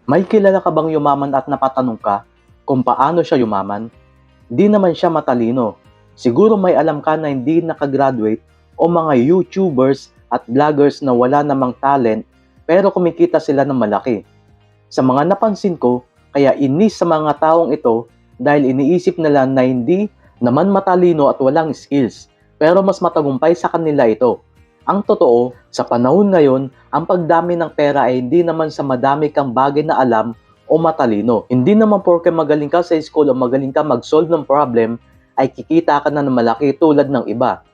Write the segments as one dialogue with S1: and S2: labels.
S1: May kilala ka bang yumaman at napatanong ka kung paano siya yumaman? Di naman siya matalino. Siguro may alam ka na hindi nakagraduate o mga YouTubers at vloggers na wala namang talent pero kumikita sila ng malaki. Sa mga napansin ko, kaya inis sa mga taong ito dahil iniisip nila na hindi naman matalino at walang skills, pero mas matagumpay sa kanila ito. Ang totoo, sa panahon ngayon, ang pagdami ng pera ay hindi naman sa madami kang bagay na alam o matalino. Hindi naman porke magaling ka sa school o magaling ka mag-solve ng problem, ay kikita ka na ng malaki tulad ng iba.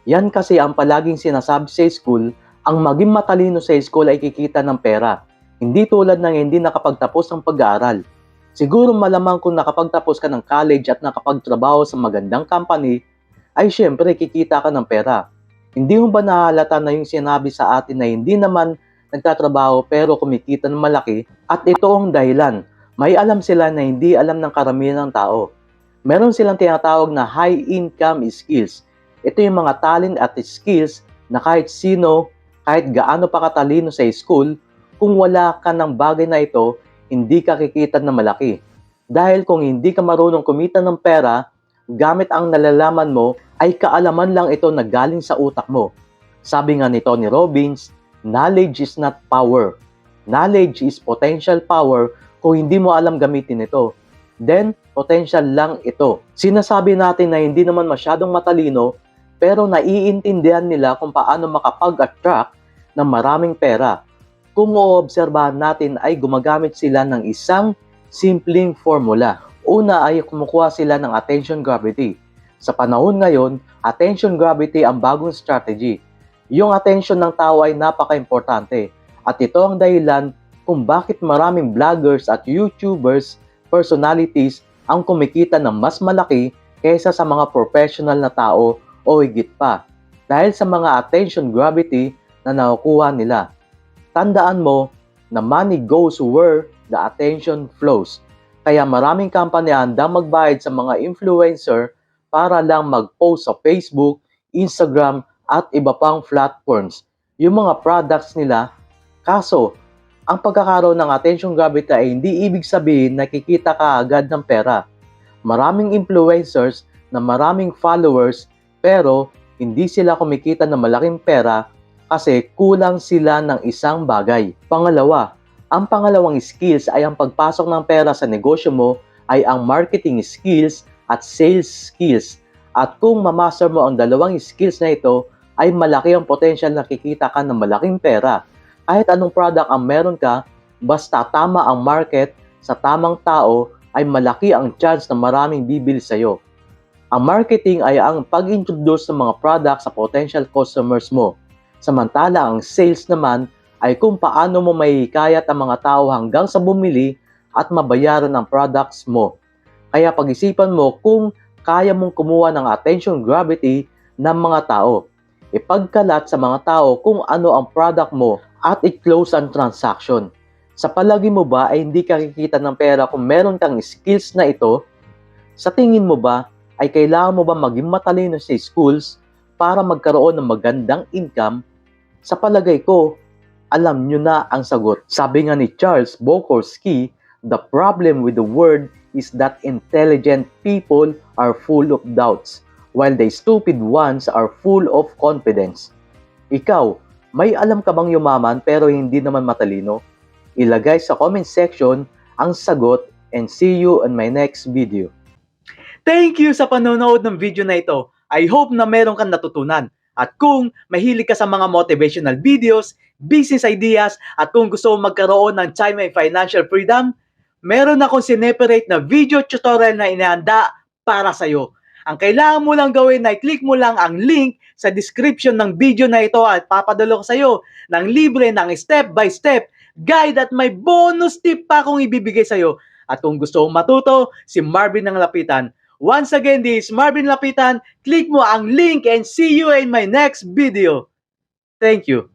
S1: Yan kasi ang palaging sinasabi sa school, ang maging matalino sa school ay kikita ng pera. Hindi tulad ng hindi nakapagtapos ng pag-aaral. Siguro malamang kung nakapagtapos ka ng college at nakapagtrabaho sa magandang company, ay syempre kikita ka ng pera. Hindi mo ba nahalata na yung sinabi sa atin na hindi naman nagtatrabaho pero kumikita ng malaki? At ito ang dahilan. May alam sila na hindi alam ng karamihan ng tao. Meron silang tinatawag na high income skills. Ito yung mga talent at skills na kahit sino, kahit gaano pa katalino sa school, kung wala ka ng bagay na ito, hindi ka kikita ng malaki. Dahil kung hindi ka marunong kumita ng pera, gamit ang nalalaman mo, ay kaalaman lang ito na galing sa utak mo. Sabi nga ni Tony Robbins, knowledge is not power. Knowledge is potential power kung hindi mo alam gamitin ito. Then, potential lang ito. Sinasabi natin na hindi naman masyadong matalino, pero naiintindihan nila kung paano makapag-attract ng maraming pera. Kung oobserbahan natin ay gumagamit sila ng isang simpleng formula. Una ay kumukuha sila ng attention gravity. Sa panahon ngayon, attention gravity ang bagong strategy. Yung attention ng tao ay napaka-importante. At ito ang dahilan kung bakit maraming vloggers at YouTubers, personalities ang kumikita ng mas malaki kaysa sa mga professional na tao o higit pa. Dahil sa mga attention gravity na nakukuha nila. Tandaan mo na money goes where the attention flows. Kaya maraming company handang magbayad sa mga influencer para lang mag-post sa Facebook, Instagram, at iba pang platforms. Yung mga products nila, kaso, ang pagkakaroon ng attention gravity ay hindi ibig sabihin na kikita ka agad ng pera. Maraming influencers na maraming followers pero hindi sila kumikita ng malaking pera kasi kulang sila ng isang bagay. Pangalawa, ang pangalawang skills ay ang pagpasok ng pera sa negosyo mo ay ang marketing skills at sales skills. At kung mamaster mo ang dalawang skills na ito, ay malaki ang potential na kikita ka ng malaking pera. Kahit anong product ang meron ka, basta tama ang market sa tamang tao, ay malaki ang chance na maraming bibili sa'yo. Ang marketing ay ang pag-introduce ng mga product sa potential customers mo. Samantala ang sales naman ay kung paano mo mahihikayat ang mga tao hanggang sa bumili at mabayaran ang products mo. Kaya pag-isipan mo kung kaya mong kumuha ng attention gravity ng mga tao. Ipagkalat sa mga tao kung ano ang product mo at i-close ang transaction. Sa palagi mo ba ay hindi ka kikita ng pera kung meron kang skills na ito? Sa tingin mo ba ay kailangan mo ba maging matalino sa schools para magkaroon ng magandang income? Sa palagay ko, alam nyo na ang sagot. Sabi nga ni Charles Bukowski, the problem with the world is that intelligent people are full of doubts, while the stupid ones are full of confidence. Ikaw, may alam ka bang yumaman pero hindi naman matalino? Ilagay sa comment section ang sagot and see you on my next video. Thank you sa panonood ng video na ito. I hope na meron kang natutunan. At kung mahilig ka sa mga motivational videos, business ideas, at kung gusto mo magkaroon ng time and financial freedom, meron akong sineperate na video tutorial na inihanda para sa'yo. Ang kailangan mo lang gawin ay click mo lang ang link sa description ng video na ito at papadalo ko sa'yo ng libre ng step-by-step guide at may bonus tip pa akong ibibigay sa'yo. At kung gusto mong matuto, si Marvin ng Lapitan. Once again, this is Marvin Lapitan. Click mo ang link and see you in my next video. Thank you.